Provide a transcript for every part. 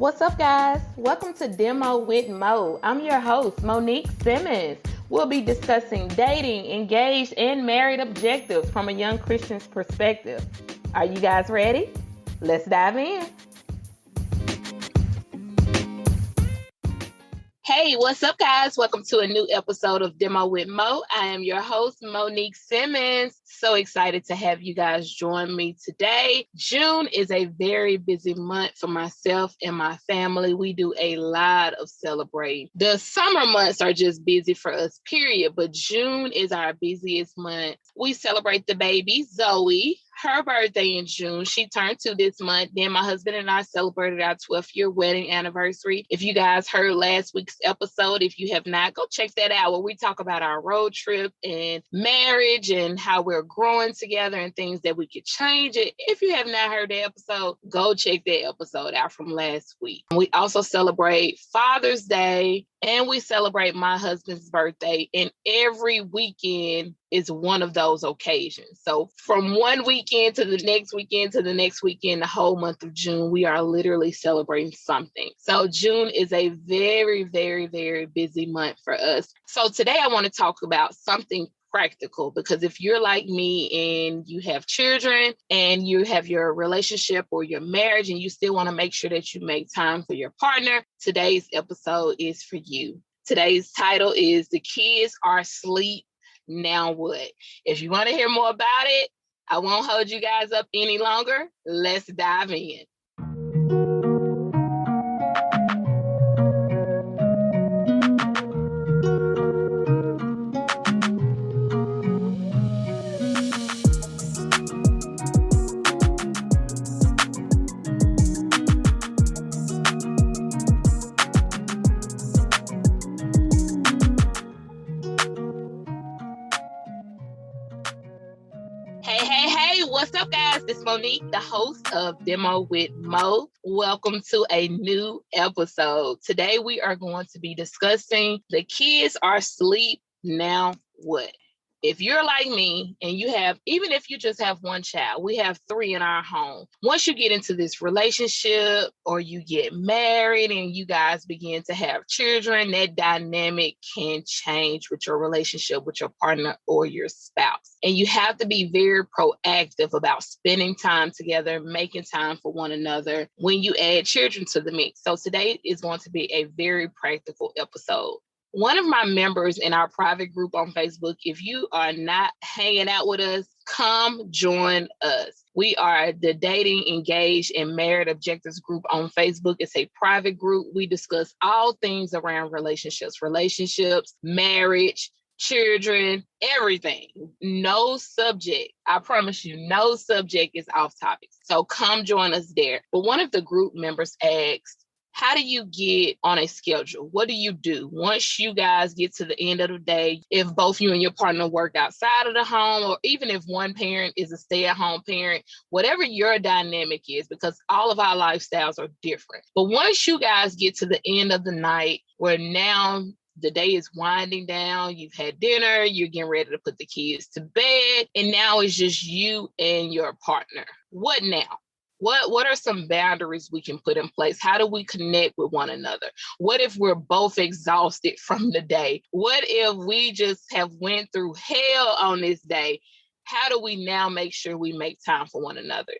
What's up, guys? Welcome to Demo with Mo. I'm your host, Monique Simmons. We'll be discussing dating, engaged, and married objectives from a young Christian's perspective. Are you guys ready? Let's dive in. Hey, what's up, guys? Welcome to a new episode of Demo with Mo. I am your host, Monique Simmons. So excited to have you guys join me today. June is a very busy month for myself and my family. We do a lot of celebrating. The summer months are just busy for us, period. But June is our busiest month. We celebrate the baby, Zoe. Her birthday in June. She turned 2 this month. Then my husband and I celebrated our 12th year wedding anniversary. If you guys heard last week's episode, if you have not, go check that out where we talk about our road trip and marriage and how we're growing together and things that we could change it. If you have not heard the episode, go check that episode out from last week. We also celebrate Father's Day and we celebrate my husband's birthday, and every weekend is one of those occasions. So from one weekend to the next weekend to the next weekend, the whole month of June, we are literally celebrating something. So June is a very, very, very busy month for us. So today I want to talk about something practical, because if you're like me and you have children and you have your relationship or your marriage and you still want to make sure that you make time for your partner, today's episode is for you. Today's title is The Kids Are Asleep, Now What? If you want to hear more about it, I won't hold you guys up any longer. Let's dive in. Hey, what's up, guys? It's Monique, the host of Demo with Mo. Welcome to a new episode. Today, we are going to be discussing The Kids Are Asleep, Now What? If you're like me and you have, even if you just have one child, we have 3 in our home. Once you get into this relationship or you get married and you guys begin to have children, that dynamic can change with your relationship with your partner or your spouse. And you have to be very proactive about spending time together, making time for one another when you add children to the mix. So today is going to be a very practical episode. One of my members in our private group on Facebook, if you are not hanging out with us, come join us. We are the Dating, Engaged, and Married Objectives group on Facebook. It's a private group. We discuss all things around relationships, marriage, children, everything. No subject, I promise you, no subject is off topic. So come join us there. But one of the group members asked, how do you get on a schedule? What do you do once you guys get to the end of the day? If both you and your partner work outside of the home, or even if one parent is a stay-at-home parent, whatever your dynamic is, because all of our lifestyles are different. But once you guys get to the end of the night, where now the day is winding down, you've had dinner, you're getting ready to put the kids to bed, and now it's just you and your partner. What now? What are some boundaries we can put in place? How do we connect with one another? What if we're both exhausted from the day? What if we just have went through hell on this day? How do we now make sure we make time for one another?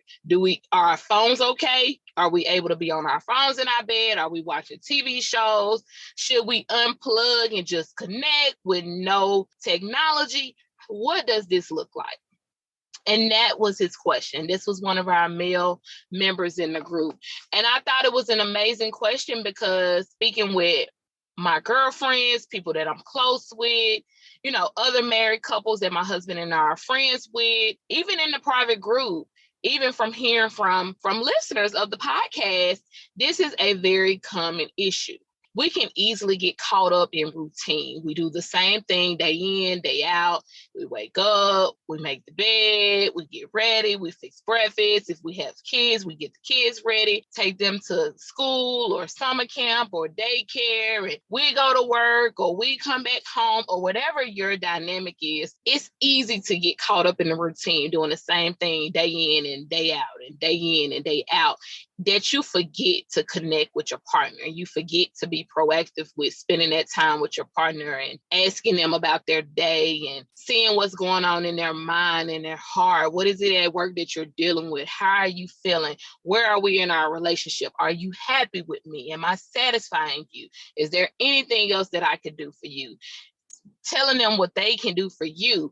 Are our phones okay? Are we able to be on our phones in our bed? Are we watching TV shows? Should we unplug and just connect with no technology? What does this look like? And that was his question. This was one of our male members in the group. And I thought it was an amazing question, because speaking with my girlfriends, people that I'm close with, other married couples that my husband and I are friends with, even in the private group, even from hearing from listeners of the podcast, this is a very common issue. We can easily get caught up in routine. We do the same thing day in, day out. We wake up, we make the bed, we get ready, we fix breakfast. If we have kids, we get the kids ready, take them to school or summer camp or daycare, and we go to work or we come back home, or whatever your dynamic is. It's easy to get caught up in the routine, doing the same thing day in and day out and day in and day out. that you forget to connect with your partner. You forget to be proactive with spending that time with your partner and asking them about their day and seeing what's going on in their mind and their heart. What is it at work that you're dealing with? How are you feeling? Where are we in our relationship? Are you happy with me? Am I satisfying you? Is there anything else that I could do for you? Telling them what they can do for you,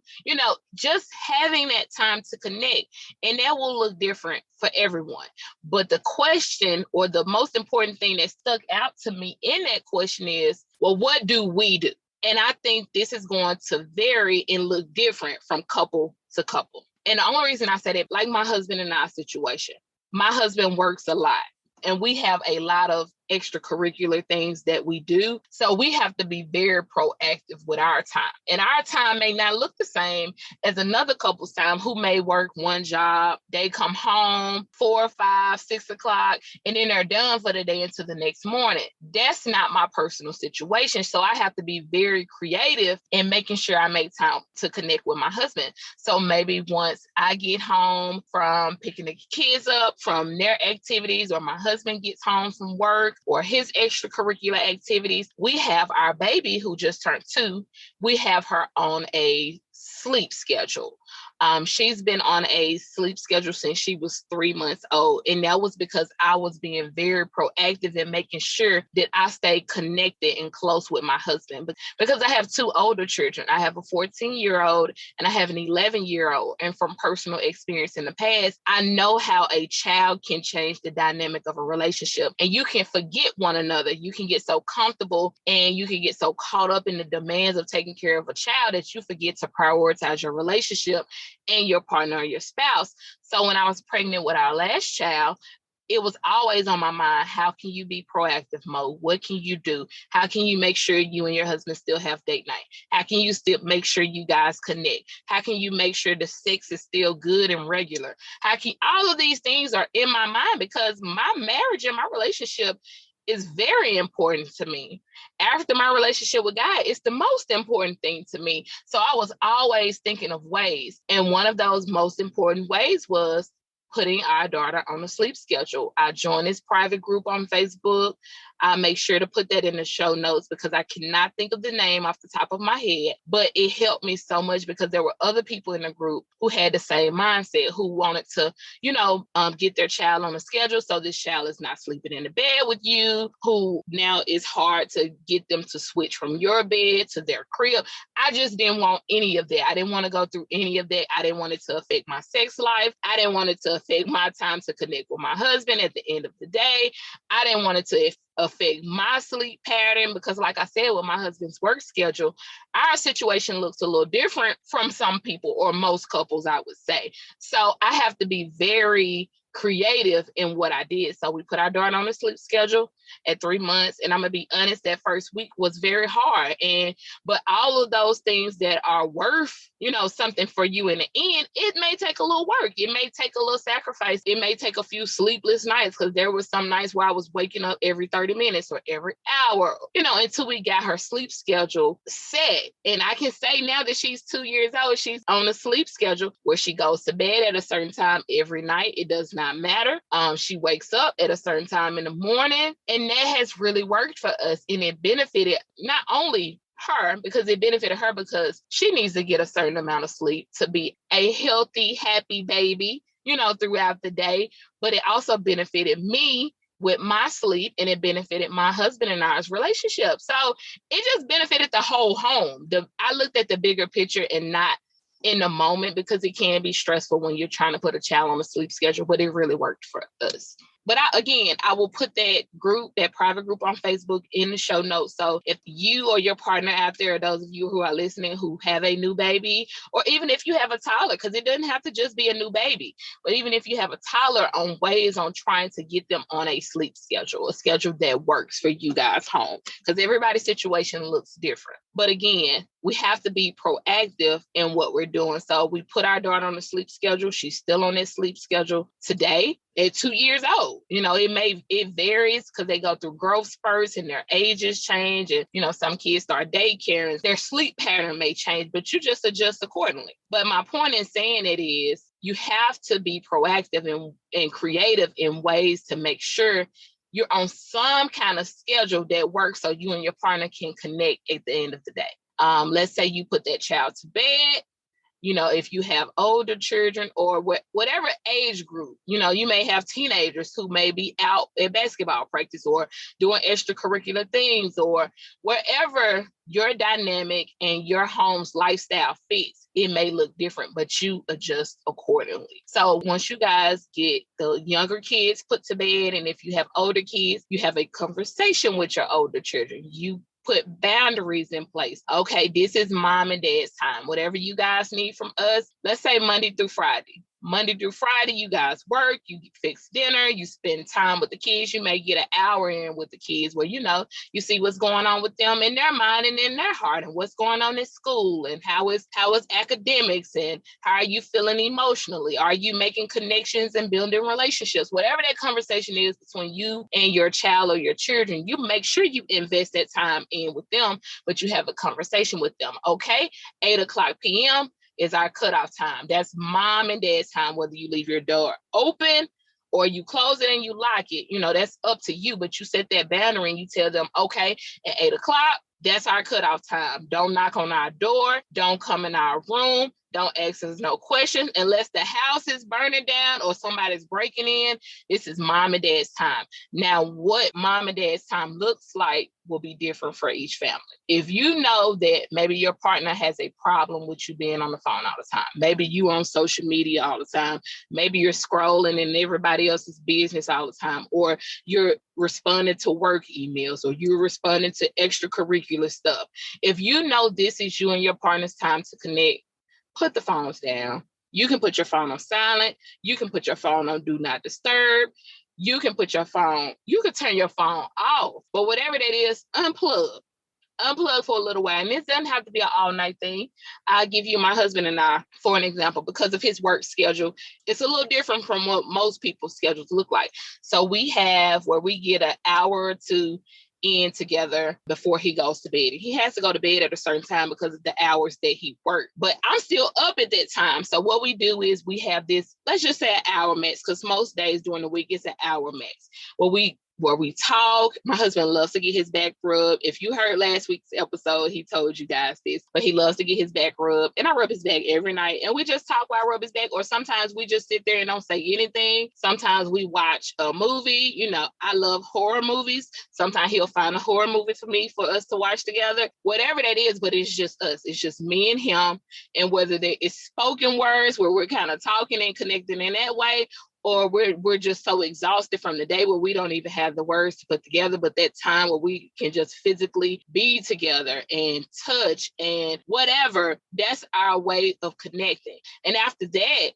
just having that time to connect, and that will look different for everyone. But the question, or the most important thing that stuck out to me in that question is, well, what do we do? And I think this is going to vary and look different from couple to couple. And the only reason I said it, like my husband and I situation, my husband works a lot and we have a lot of extracurricular things that we do. So we have to be very proactive with our time. And our time may not look the same as another couple's time who may work one job. They come home 4, 5, 6 o'clock, and then they're done for the day until the next morning. That's not my personal situation. So I have to be very creative in making sure I make time to connect with my husband. So maybe once I get home from picking the kids up from their activities, or my husband gets home from work, or his extracurricular activities, we have our baby who just turned 2. We have her on a sleep schedule. She's been on a sleep schedule since she was 3 months old. And that was because I was being very proactive in making sure that I stayed connected and close with my husband. But because I have 2 older children, I have a 14-year-old and I have an 11-year-old. And from personal experience in the past, I know how a child can change the dynamic of a relationship. And you can forget one another. You can get so comfortable and you can get so caught up in the demands of taking care of a child that you forget to prioritize your relationship and your partner or your spouse. So when I was pregnant with our last child, it was always on my mind. How can you be proactive, Mo? What can you do? How can you make sure you and your husband still have date night? How can you still make sure you guys connect? How can you make sure the sex is still good and regular? All of these things are in my mind because my marriage and my relationship is very important to me. After my relationship with God, it's the most important thing to me. So I was always thinking of ways. And one of those most important ways was putting our daughter on a sleep schedule. I joined this private group on Facebook. I make sure to put that in the show notes because I cannot think of the name off the top of my head, but it helped me so much because there were other people in the group who had the same mindset, who wanted to, get their child on a schedule so this child is not sleeping in the bed with you, who now it's hard to get them to switch from your bed to their crib. I just didn't want any of that. I didn't want to go through any of that. I didn't want it to affect my sex life. I didn't want it to affect my time to connect with my husband at the end of the day. I didn't want it to affect my sleep pattern because, like I said, with my husband's work schedule, our situation looks a little different from some people or most couples, I would say. So I have to be very creative in what I did. So we put our daughter on a sleep schedule at 3 months. And I'm going to be honest, that first week was very hard. But all of those things that are worth, something for you in the end, it may take a little work. It may take a little sacrifice. It may take a few sleepless nights because there were some nights where I was waking up every 30 minutes or every hour, until we got her sleep schedule set. And I can say now that she's 2 years old, she's on a sleep schedule where she goes to bed at a certain time every night. It does not matter. She wakes up at a certain time in the morning. And that has really worked for us. And it benefited not only her, because it benefited her because she needs to get a certain amount of sleep to be a healthy, happy baby, throughout the day. But it also benefited me with my sleep, and it benefited my husband and I's relationship. So it just benefited the whole home. I looked at the bigger picture and not in the moment, because it can be stressful when you're trying to put a child on a sleep schedule, but it really worked for us. But I will put that private group on Facebook in the show notes. So if you or your partner out there, those of you who are listening who have a new baby, or even if you have a toddler, because it doesn't have to just be a new baby, but even if you have a toddler, on ways on trying to get them on a sleep schedule, a schedule that works for you guys home, because everybody's situation looks different. But again, we have to be proactive in what we're doing. So we put our daughter on a sleep schedule. She's still on that sleep schedule today at 2 years old. It varies because they go through growth spurts and their ages change. And, some kids start daycare and their sleep pattern may change, but you just adjust accordingly. But my point in saying it is, you have to be proactive and creative in ways to make sure you're on some kind of schedule that works so you and your partner can connect at the end of the day. Let's say you put that child to bed. If you have older children or whatever age group, you may have teenagers who may be out at basketball practice or doing extracurricular things, or wherever your dynamic and your home's lifestyle fits, it may look different, but you adjust accordingly. So once you guys get the younger kids put to bed, and if you have older kids, you have a conversation with your older children. You put boundaries in place. Okay, this is mom and dad's time. Whatever you guys need from us, let's say Monday through Friday. Monday through Friday, you guys work, you fix dinner, you spend time with the kids. You may get an hour in with the kids where, you see what's going on with them in their mind and in their heart, and what's going on in school, and how is academics, and how are you feeling emotionally? Are you making connections and building relationships? Whatever that conversation is between you and your child or your children, you make sure you invest that time in with them, but you have a conversation with them. Okay, 8:00 p.m. is our cutoff time. That's mom and dad's time, whether you leave your door open or you close it and you lock it. That's up to you, but you set that boundary and you tell them, okay, at 8:00, that's our cutoff time. Don't knock on our door. Don't come in our room. Don't ask us no questions unless the house is burning down or somebody's breaking in. This is mom and dad's time. Now, what mom and dad's time looks like will be different for each family. If you know that maybe your partner has a problem with you being on the phone all the time, maybe you on social media all the time, maybe you're scrolling in everybody else's business all the time, or you're responding to work emails, or you're responding to extracurricular stuff. If you know this is you and your partner's time to connect, put the phones down. You can put your phone on silent. You can put your phone on do not disturb. You can turn your phone off, but whatever that is, unplug for a little while. And this doesn't have to be an all-night thing. I'll give you my husband and I for an example. Because of his work schedule, it's a little different from what most people's schedules look like. So we have where we get an hour or two in together before he goes to bed. He has to go to bed at a certain time because of the hours that he worked. But I'm still up at that time. So what we do is we have this, let's just say an hour max, because most days during the week it's an hour max. Where we talk. My husband loves to get his back rubbed. If you heard last week's episode, he told you guys this, but he loves to get his back rubbed. And I rub his back every night. And we just talk while I rub his back. Or sometimes we just sit there and don't say anything. Sometimes we watch a movie. I love horror movies. Sometimes he'll find a horror movie for us to watch together. Whatever that is, but it's just us. It's just me and him. And whether there is spoken words where we're kind of talking and connecting in that way, or we're just so exhausted from the day where we don't even have the words to put together, but that time where we can just physically be together and touch and whatever, that's our way of connecting. And after that,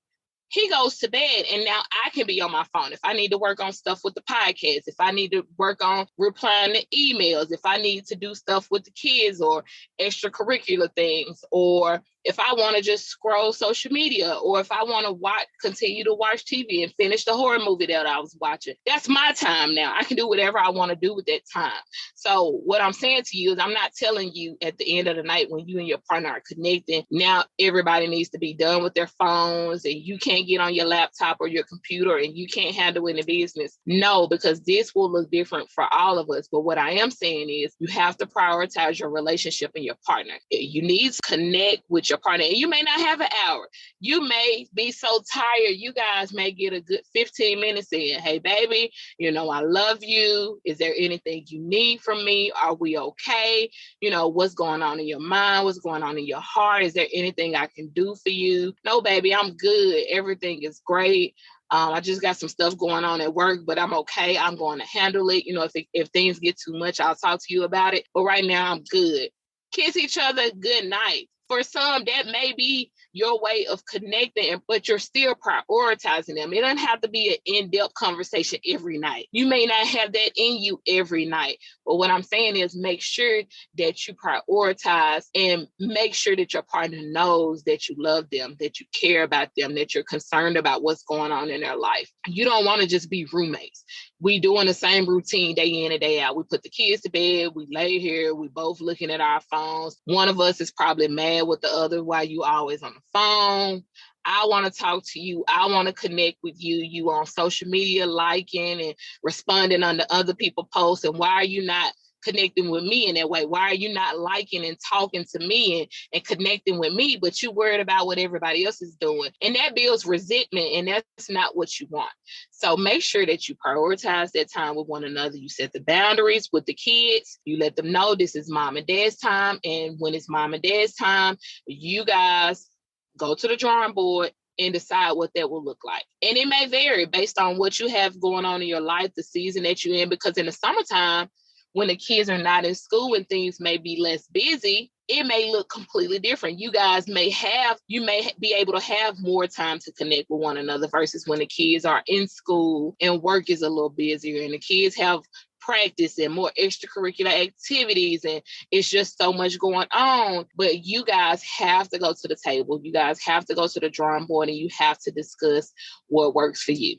he goes to bed, and now I can be on my phone. If I need to work on stuff with the podcast, if I need to work on replying to emails, if I need to do stuff with the kids or extracurricular things, or if I want to just scroll social media, or if I want to continue to watch TV and finish the horror movie that I was watching, that's my time now. I can do whatever I want to do with that time. So what I'm saying to you is I'm not telling you at the end of the night when you and your partner are connecting, now everybody needs to be done with their phones and you can't get on your laptop or your computer and you can't handle any business. No, because this will look different for all of us. But what I am saying is you have to prioritize your relationship and your partner. You need to connect with your partner. And you may not have an hour. You may be so tired. You guys may get a good 15 minutes in. Hey, baby, I love you. Is there anything you need from me? Are we okay? What's going on in your mind? What's going on in your heart? Is there anything I can do for you? No, baby, I'm good. Everything is great. I just got some stuff going on at work, but I'm okay. I'm going to handle it. If things get too much, I'll talk to you about it. But right now I'm good. Kiss each other good night. For some, that may be your way of connecting, but you're still prioritizing them. It doesn't have to be an in-depth conversation every night. You may not have that in you every night, but what I'm saying is make sure that you prioritize and make sure that your partner knows that you love them, that you care about them, that you're concerned about what's going on in their life. You don't want to just be roommates. We doing the same routine day in and day out. We put the kids to bed, we lay here, we both looking at our phones. One of us is probably mad with the other, why you always on the phone. I want to talk to you. I want to connect with you. You on social media, liking and responding on the other people posts. And why are you not connecting with me in that way? Why are you not liking and talking to me and connecting with me, but you worried about what everybody else is doing? And that builds resentment, and that's not what you want. So make sure that you prioritize that time with one another. You set the boundaries with the kids. You let them know this is mom and dad's time. And when it's mom and dad's time, you guys go to the drawing board and decide what that will look like. And it may vary based on what you have going on in your life, the season that you're in, because in the summertime, when the kids are not in school and things may be less busy, it may look completely different. You may be able to have more time to connect with one another versus when the kids are in school and work is a little busier and the kids have practice and more extracurricular activities and it's just so much going on. But you guys have to go to the table. You guys have to go to the drawing board and you have to discuss what works for you.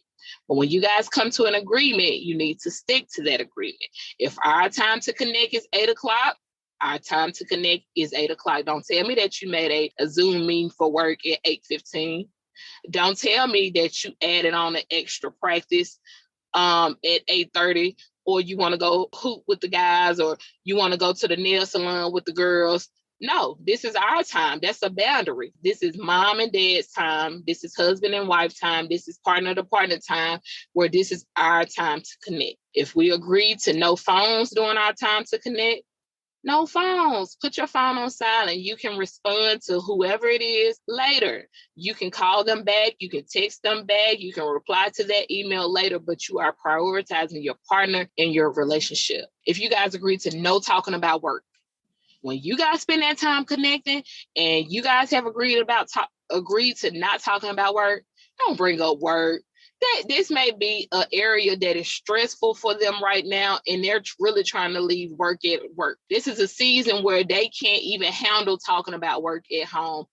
But when you guys come to an agreement, you need to stick to that agreement. If our time to connect is 8:00, our time to connect is 8:00. Don't tell me that you made a Zoom meeting for work at 8:15. Don't tell me that you added on an extra practice at 8:30, or you want to go hoop with the guys, or you want to go to the nail salon with the girls. No, this is our time. That's a boundary. This is mom and dad's time. This is husband and wife time. This is partner to partner time, where this is our time to connect. If we agree to no phones during our time to connect, no phones. Put your phone on silent. You can respond to whoever it is later. You can call them back. You can text them back. You can reply to that email later, but you are prioritizing your partner and your relationship. If you guys agree to no talking about work, when you guys spend that time connecting and you guys have agreed to not talking about work, don't bring up work. This may be an area that is stressful for them right now, and they're really trying to leave work at work. This is a season where they can't even handle talking about work at home.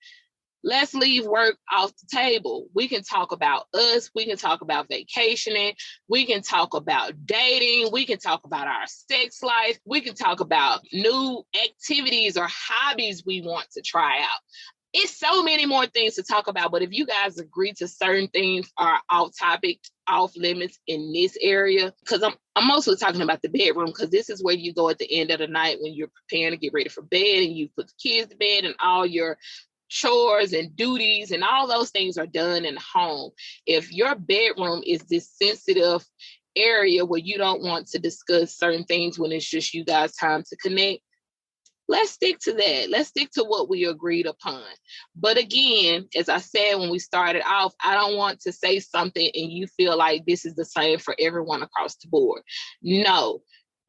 Let's leave work off the table. We can talk about us. We can talk about vacationing. We can talk about dating. We can talk about our sex life. We can talk about new activities or hobbies we want to try out. It's so many more things to talk about, but if you guys agree to certain things are off topic, off limits in this area, because I'm mostly talking about the bedroom, because this is where you go at the end of the night when you're preparing to get ready for bed and you put the kids to bed and all your chores and duties and all those things are done in home. If your bedroom is this sensitive area where you don't want to discuss certain things when it's just you guys' time to connect, let's stick to that. Let's stick to what we agreed upon. But again, as I said when we started off, I don't want to say something and you feel like this is the same for everyone across the board. No.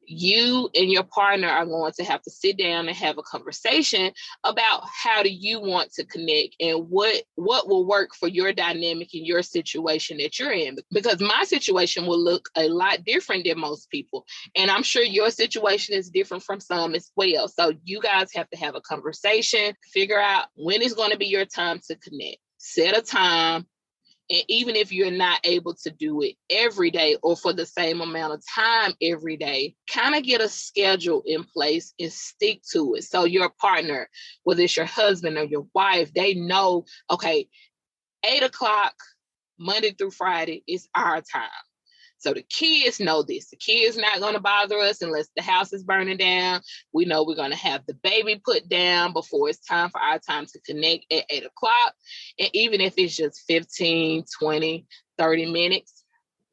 You and your partner are going to have to sit down and have a conversation about how do you want to connect and what will work for your dynamic in your situation that you're in. Because my situation will look a lot different than most people. And I'm sure your situation is different from some as well. So you guys have to have a conversation, figure out when is going to be your time to connect. Set a time. And even if you're not able to do it every day or for the same amount of time every day, kind of get a schedule in place and stick to it. So your partner, whether it's your husband or your wife, they know, okay, 8:00, Monday through Friday is our time. So the kids know this. The kids not going to bother us unless the house is burning down. We know we're going to have the baby put down before it's time for our time to connect at 8:00. And even if it's just 15, 20, 30 minutes,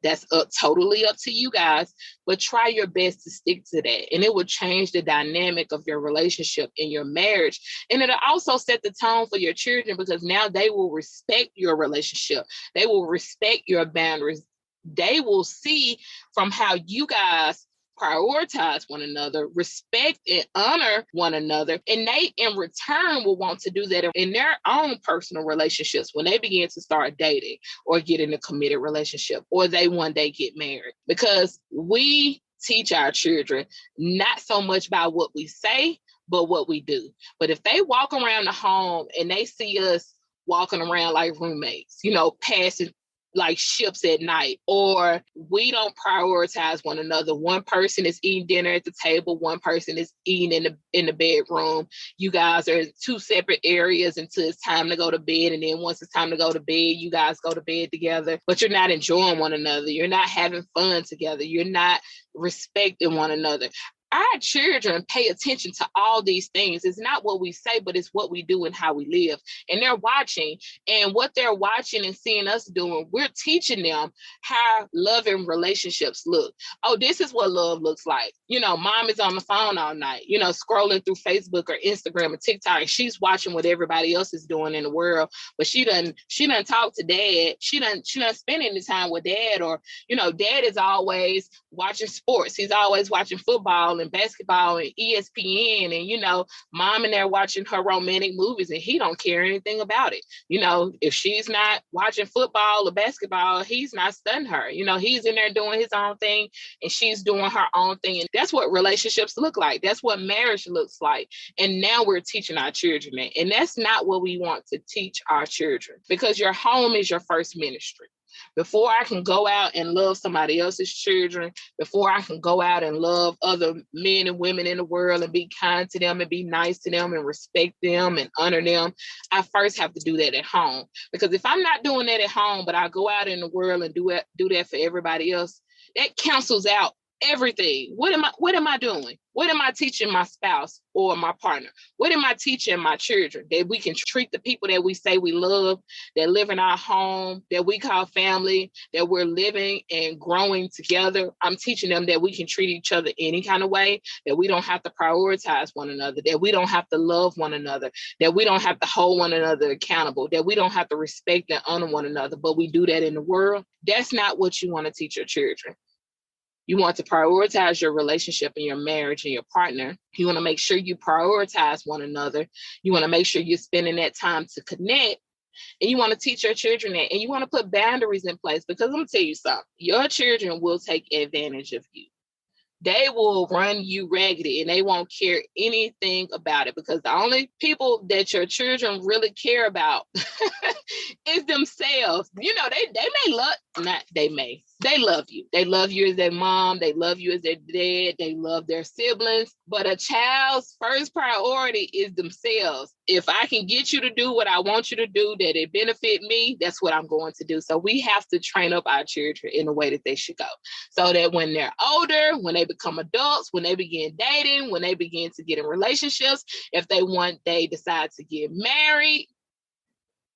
that's totally up to you guys. But try your best to stick to that. And it will change the dynamic of your relationship and your marriage. And it'll also set the tone for your children, because now they will respect your relationship. They will respect your boundaries. They will see from how you guys prioritize one another, respect and honor one another. And they, in return, will want to do that in their own personal relationships when they begin to start dating or get in a committed relationship, or they one day get married. Because we teach our children not so much by what we say, but what we do. But if they walk around the home and they see us walking around like roommates, passing like ships at night, or we don't prioritize one another. One person is eating dinner at the table, one person is eating in the bedroom. You guys are in two separate areas until it's time to go to bed, and then once it's time to go to bed, you guys go to bed together, but you're not enjoying one another. You're not having fun together. You're not respecting one another. Our children pay attention to all these things. It's not what we say, but it's what we do and how we live. And they're watching, and what they're watching and seeing us doing, we're teaching them how love and relationships look. Oh, this is what love looks like. Mom is on the phone all night, scrolling through Facebook or Instagram or TikTok, and she's watching what everybody else is doing in the world. But she doesn't talk to dad. She doesn't spend any time with dad. Or, dad is always watching sports. He's always watching football and basketball and ESPN, and mom in there watching her romantic movies, and he don't care anything about it. If she's not watching football or basketball, he's not studying her. He's in there doing his own thing, and she's doing her own thing. And that's what relationships look like. That's what marriage looks like. And now we're teaching our children that. And that's not what we want to teach our children, because your home is your first ministry. Before I can go out and love somebody else's children, before I can go out and love other men and women in the world and be kind to them and be nice to them and respect them and honor them, I first have to do that at home. Because if I'm not doing that at home, but I go out in the world and do that for everybody else, that cancels out everything. What am I doing? What am I teaching my spouse or my partner? What am I teaching my children? That we can treat the people that we say we love, that live in our home, that we call family, that we're living and growing together. I'm teaching them that we can treat each other any kind of way, that we don't have to prioritize one another, that we don't have to love one another, that we don't have to hold one another accountable, that we don't have to respect and honor one another, but we do that in the world. That's not what you want to teach your children. You want to prioritize your relationship and your marriage and your partner. You want to make sure you prioritize one another. You want to make sure you're spending that time to connect. And you want to teach your children that. And you want to put boundaries in place, because I'm going to tell you something. Your children will take advantage of you. They will run you raggedy, and they won't care anything about it, because the only people that your children really care about is themselves. They love you. They love you as their mom. They love you as their dad. They love their siblings. But a child's first priority is themselves. If I can get you to do what I want you to do, that it benefit me, that's what I'm going to do. So we have to train up our children in the way that they should go, so that when they're older, when they become adults, when they begin dating, when they begin to get in relationships, if they decide to get married,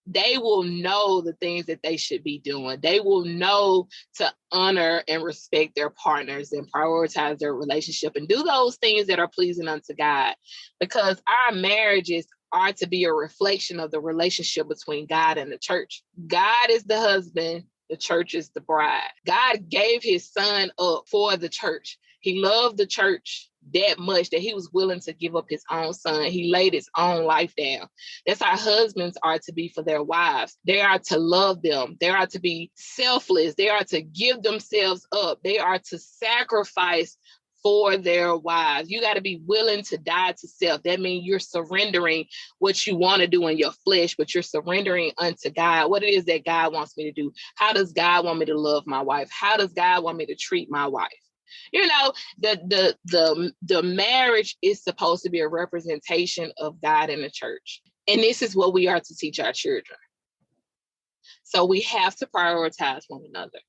they will know the things that they should be doing. They will know to honor and respect their partners and prioritize their relationship and do those things that are pleasing unto God, because our marriages are to be a reflection of the relationship between God and the church. God is the husband. The church is the bride. God gave his son up for the church. He loved the church that much that he was willing to give up his own son. He laid his own life down. That's how husbands are to be for their wives. They are to love them. They are to be selfless. They are to give themselves up. They are to sacrifice for their wives. You got to be willing to die to self. That means you're surrendering what you want to do in your flesh, but you're surrendering unto God. What it is that God wants me to do. How does God want me to love my wife? How does God want me to treat my wife? The marriage is supposed to be a representation of God in the church. And this is what we are to teach our children. So we have to prioritize one another.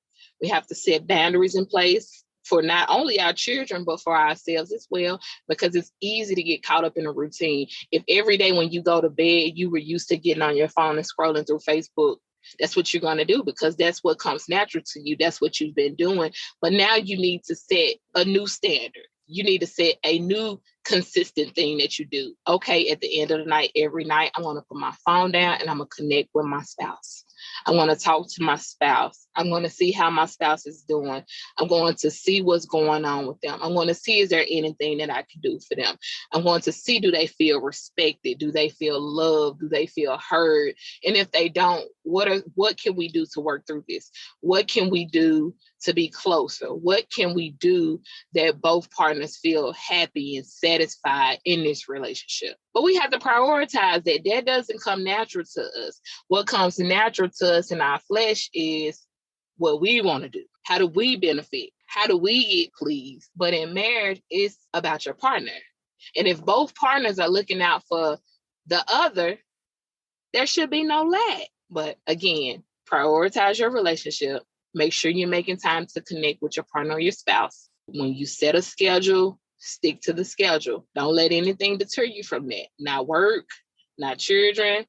We have to set boundaries in place for not only our children, but for ourselves as well, because it's easy to get caught up in a routine. If every day when you go to bed, you were used to getting on your phone and scrolling through Facebook, that's what you're going to do, because that's what comes natural to you. That's what you've been doing. But now you need to set a new standard. You need to set a new consistent thing that you do. Okay, at the end of the night, every night, I want to put my phone down and I'm going to connect with my spouse. I want to talk to my spouse. I'm going to see how my spouse is doing. I'm going to see what's going on with them. I'm going to see, is there anything that I can do for them? I'm going to see, do they feel respected? Do they feel loved? Do they feel heard? And if they don't, what can we do to work through this? What can we do to be closer? What can we do that both partners feel happy and satisfied in this relationship? But we have to prioritize that. That doesn't come natural to us. What comes natural to us in our flesh is what we want to do. How do we benefit? How do we get pleased? But in marriage, it's about your partner. And if both partners are looking out for the other, there should be no lack. But again, prioritize your relationship. Make sure you're making time to connect with your partner or your spouse. When you set a schedule, stick to the schedule. Don't let anything deter you from that. Not work, not children,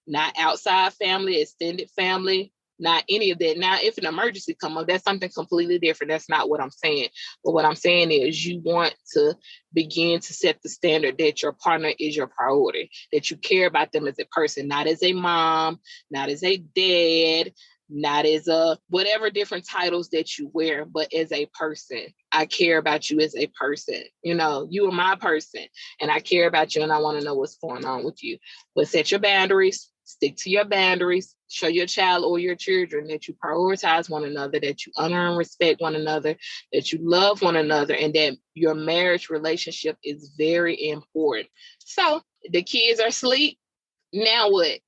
not outside family, extended family, not any of that. Now, if an emergency come up, that's something completely different. That's not what I'm saying. But what I'm saying is you want to begin to set the standard that your partner is your priority, that you care about them as a person, not as a mom, not as a dad, not as a whatever different titles that you wear, but as a person. I care about you as a person. You know, you are my person and I care about you and I want to know what's going on with you. But set your boundaries, stick to your boundaries, show your child or your children that you prioritize one another, that you honor and respect one another, that you love one another, and that your marriage relationship is very important. So the kids are asleep. Now what?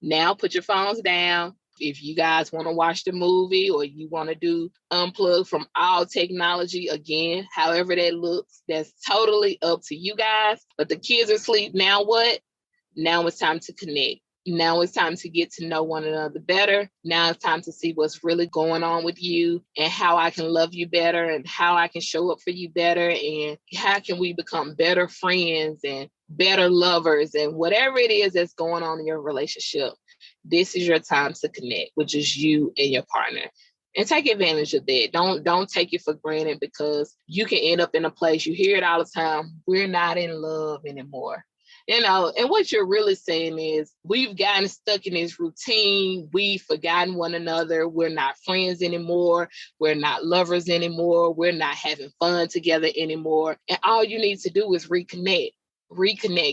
Now put your phones down. If you guys want to watch the movie or you want to do unplug from all technology, again, however that looks, that's totally up to you guys. But the kids are asleep. Now what? Now it's time to connect. Now it's time to get to know one another better. Now it's time to see what's really going on with you and how I can love you better and how I can show up for you better and how can we become better friends and better lovers and whatever it is that's going on in your relationship. This is your time to connect, which is you and your partner. And take advantage of that. Don't take it for granted because you can end up in a place, you hear it all the time, we're not in love anymore. You know, and what you're really saying is we've gotten stuck in this routine. We've forgotten one another. We're not friends anymore. We're not lovers anymore. We're not having fun together anymore. And all you need to do is reconnect,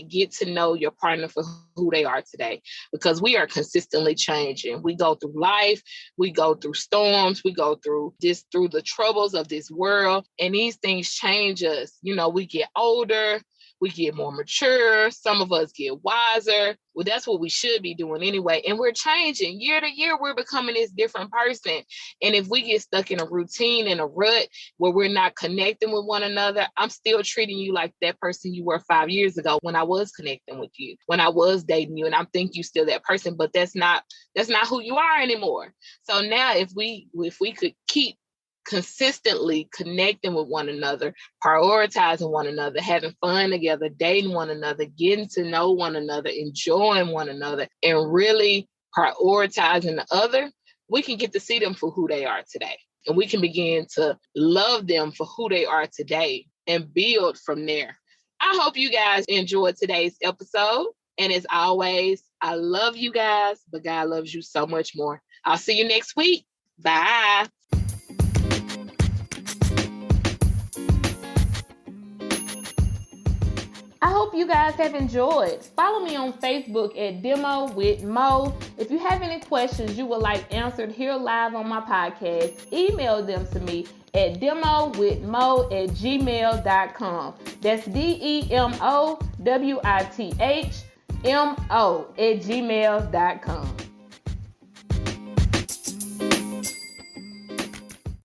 get to know your partner for who they are today, because we are consistently changing. We go through life, we go through storms, we go through the troubles of this world, and these things change us. You know, we get older, we get more mature. Some of us get wiser. Well, that's what we should be doing anyway. And we're changing year to year. We're becoming this different person. And if we get stuck in a routine and a rut where we're not connecting with one another, I'm still treating you like that person you were 5 years ago when I was connecting with you, when I was dating you. And I think you still that person, but that's not who you are anymore. So now if we could keep consistently connecting with one another, prioritizing one another, having fun together, dating one another, getting to know one another, enjoying one another, and really prioritizing the other, we can get to see them for who they are today. And we can begin to love them for who they are today and build from there. I hope you guys enjoyed today's episode. And as always, I love you guys, but God loves you so much more. I'll see you next week. Bye. I hope you guys have enjoyed. Follow me on Facebook at Demo with Mo. If you have any questions you would like answered here live on my podcast, email them to me at demowithmo@gmail.com. That's DEMOWITHMO@gmail.com.